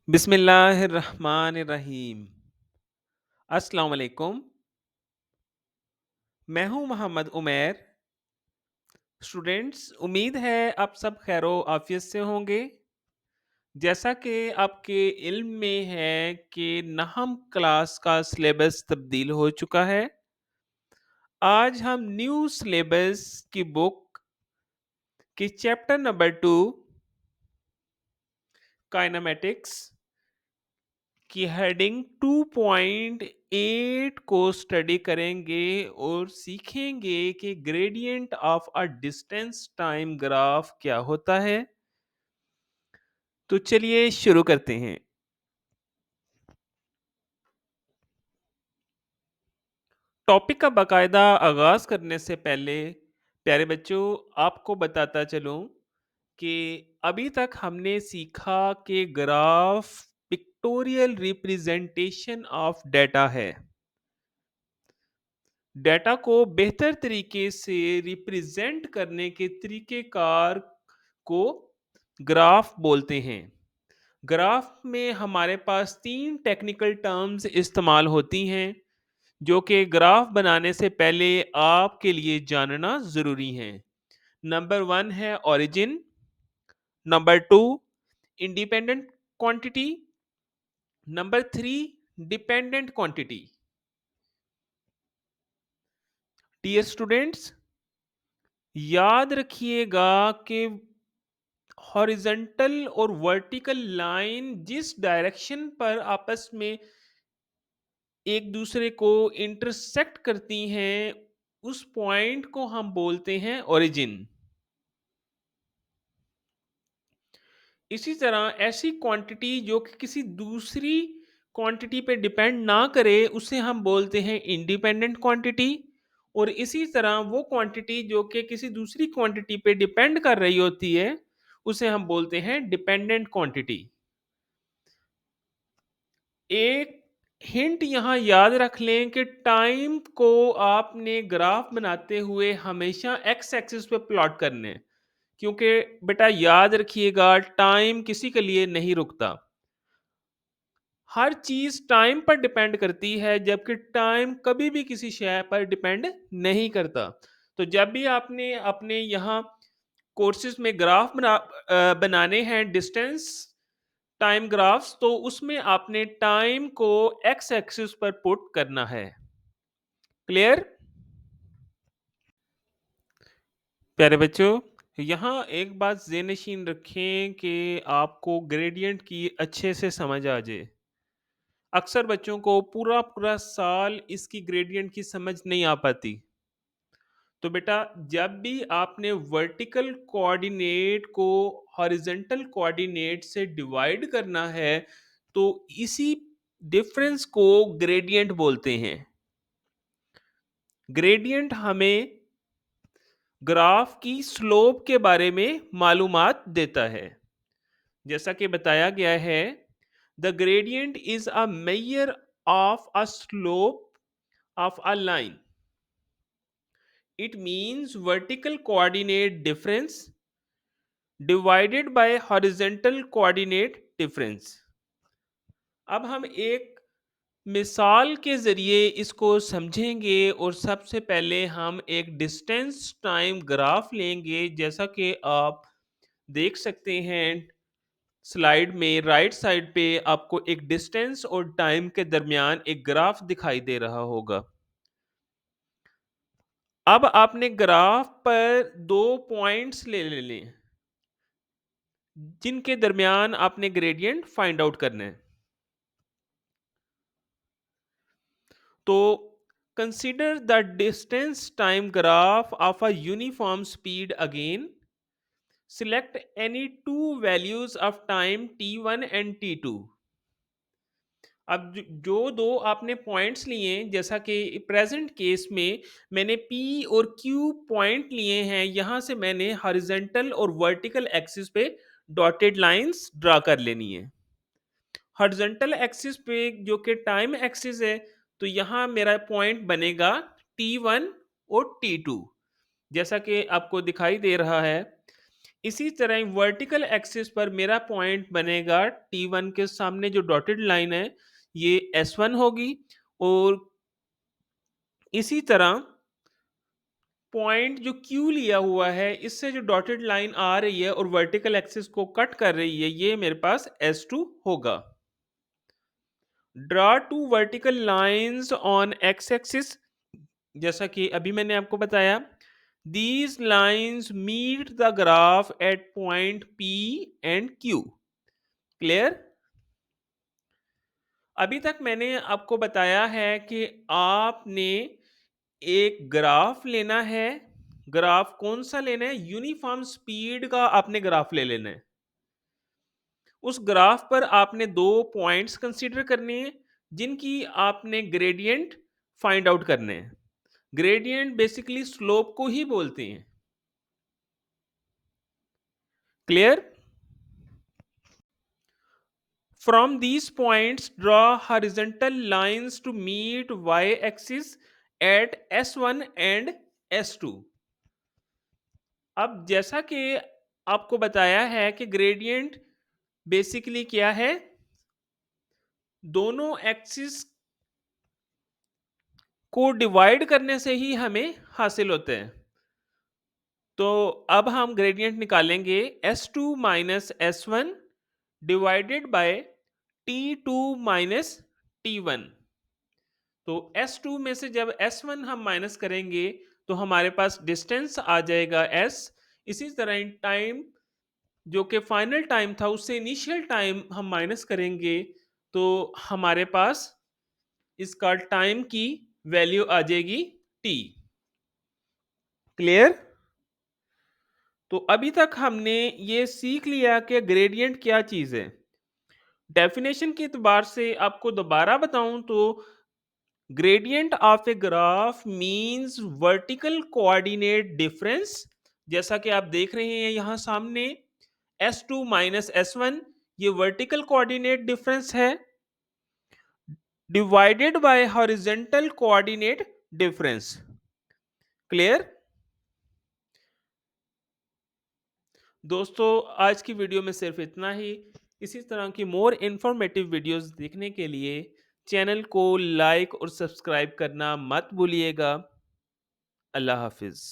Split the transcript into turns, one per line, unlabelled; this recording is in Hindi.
बिस्मिल्लाहिर्रहमानिर्रहीम। अस्सलाम वालेकुम। मैं हूं मोहम्मद उमैर। स्टूडेंट्स, उम्मीद है आप सब खैरो आफियत से होंगे। जैसा कि आपके इल्म में है कि नहम क्लास का सिलेबस तब्दील हो चुका है। आज हम न्यू सिलेबस की बुक की चैप्टर नंबर 2 काइनेमेटिक्स की हेडिंग 2.8 को स्टडी करेंगे और सीखेंगे कि gradient of a distance time graph क्या होता है। तो चलिए शुरू करते हैं। टॉपिक का बाकायदा आगाज करने से पहले प्यारे बच्चों, आपको बताता चलूं कि अभी तक हमने सीखा कि graph pictorial representation of data है। डेटा को बेहतर तरीके से रिप्रेजेंट करने के तरीकेकार को ग्राफ बोलते हैं। ग्राफ में हमारे पास तीन टेक्निकल टर्म्स इस्तेमाल होती हैं जो कि ग्राफ बनाने से पहले आपके लिए जानना ज़रूरी है। नंबर वन है origin, number two independent quantity, number three dependent quantity. Dear students, याद रखिएगा कि हॉरिजॉन्टल और वर्टिकल लाइन जिस डायरेक्शन पर आपस में एक दूसरे को इंटरसेक्ट करती हैं, उस पॉइंट को हम बोलते हैं ओरिजिन। इसी तरह ऐसी क्वांटिटी जो कि किसी दूसरी क्वांटिटी पे डिपेंड ना करे, उसे हम बोलते हैं इंडिपेंडेंट क्वांटिटी। और इसी तरह वो क्वांटिटी जो कि किसी दूसरी क्वांटिटी पे डिपेंड कर रही होती है, उसे हम बोलते हैं डिपेंडेंट क्वांटिटी। एक हिंट यहाँ याद रख लें कि टाइम को आपने ग्राफ बनाते हुए हमेशा एक्स एक्सिस पे प्लॉट करने हैं, क्योंकि बेटा याद रखिएगा टाइम किसी के लिए नहीं रुकता। हर चीज टाइम पर डिपेंड करती है, जबकि टाइम कभी भी किसी शय पर डिपेंड नहीं करता। तो जब भी आपने अपने यहाँ कोर्सेज में बनाने हैं डिस्टेंस टाइम ग्राफ्स, तो उसमें आपने टाइम को एक्स एक्सिस पर पुट करना है। क्लियर? प्यारे बच्चों, यहाँ एक बात ज़ेहन-नशीन रखें कि आपको ग्रेडियंट की अच्छे से समझ आ जाए। अक्सर बच्चों को पूरा पूरा साल इसकी ग्रेडियंट की समझ नहीं आ पाती। तो बेटा, जब भी आपने वर्टिकल कोऑर्डिनेट को हॉरिजॉन्टल कोऑर्डिनेट से डिवाइड करना है, तो इसी डिफरेंस को ग्रेडियंट बोलते हैं। ग्रेडियंट हमें ग्राफ की स्लोप के बारे में मालूमात देता है। जैसा कि बताया गया है, the gradient is a measure of a slope of a line. It means vertical coordinate difference divided by horizontal coordinate difference. अब हम एक मिसाल के ज़रिए इसको समझेंगे और सबसे पहले हम एक डिस्टेंस टाइम ग्राफ लेंगे। जैसा कि आप देख सकते हैं स्लाइड में राइट साइड पे आपको एक डिस्टेंस और टाइम के दरमियान एक ग्राफ दिखाई दे रहा होगा। अब आपने ग्राफ पर दो पॉइंट्स ले लें जिनके दरमियान आपने ग्रेडियंट फाइंड आउट करना है। तो consider the distance time graph of a uniform speed again. Select any two values of time t1 and t2। अब जो दो आपने पॉइंट्स लिए, जैसा कि प्रेजेंट केस में मैंने P और Q पॉइंट लिए हैं, यहाँ से मैंने हॉरिजॉन्टल और वर्टिकल एक्सिस पे डॉटेड लाइंस ड्रा कर लेनी है। हॉरिजॉन्टल एक्सिस पे जो कि टाइम एक्सिस है, तो यहाँ मेरा पॉइंट बनेगा T1 और T2। जैसा कि आपको दिखाई दे रहा है, इसी तरह वर्टिकल एक्सिस पर मेरा पॉइंट बनेगा T1 के सामने जो डॉटेड लाइन है, ये S1 होगी और इसी तरह पॉइंट जो Q लिया हुआ है, इससे जो डॉटेड लाइन आ रही है और वर्टिकल एक्सिस को कट कर रही है, ये मेरे पास S2 होगा। Draw two vertical lines on X axis, जैसा कि अभी मैंने आपको बताया, these lines meet the graph at point P and Q। Clear? अभी तक मैंने आपको बताया है कि आपने एक ग्राफ लेना है। ग्राफ कौन सा लेना है? यूनिफॉर्म स्पीड का आपने ग्राफ ले लेना है। उस ग्राफ पर आपने दो पॉइंट्स कंसीडर करने हैं जिनकी आपने ग्रेडियंट फाइंड आउट करने हैं। ग्रेडियंट बेसिकली स्लोप को ही बोलते हैं। Clear? From these points, draw horizontal lines to meet y-axis at S1 and S2। अब जैसा कि आपको बताया है कि ग्रेडियंट बेसिकली क्या है, दोनों एक्सिस को डिवाइड करने से ही हमें हासिल होते हैं। तो अब हम ग्रेडियंट निकालेंगे S2 minus S1 divided by T2 minus T1। तो S2 में से जब S1 हम माइनस करेंगे तो हमारे पास डिस्टेंस आ जाएगा S। इसी तरह इन टाइम जो कि फाइनल टाइम था उससे इनिशियल टाइम हम माइनस करेंगे तो हमारे पास इसका टाइम की वैल्यू आ जाएगी T। क्लियर? तो अभी तक हमने ये सीख लिया कि ग्रेडियंट क्या चीज़ है। डेफिनेशन के एतबार से आपको दोबारा बताऊं तो gradient of a graph means vertical coordinate difference, जैसा कि आप देख रहे हैं यहां सामने S2 माइनस S1, ये वर्टिकल कोऑर्डिनेट डिफरेंस है divided by horizontal coordinate difference. Clear? दोस्तों आज की वीडियो में सिर्फ इतना ही। इसी तरह की मोर इन्फॉर्मेटिव वीडियोस देखने के लिए चैनल को लाइक और सब्सक्राइब करना मत भूलिएगा। अल्लाह हाफिज़।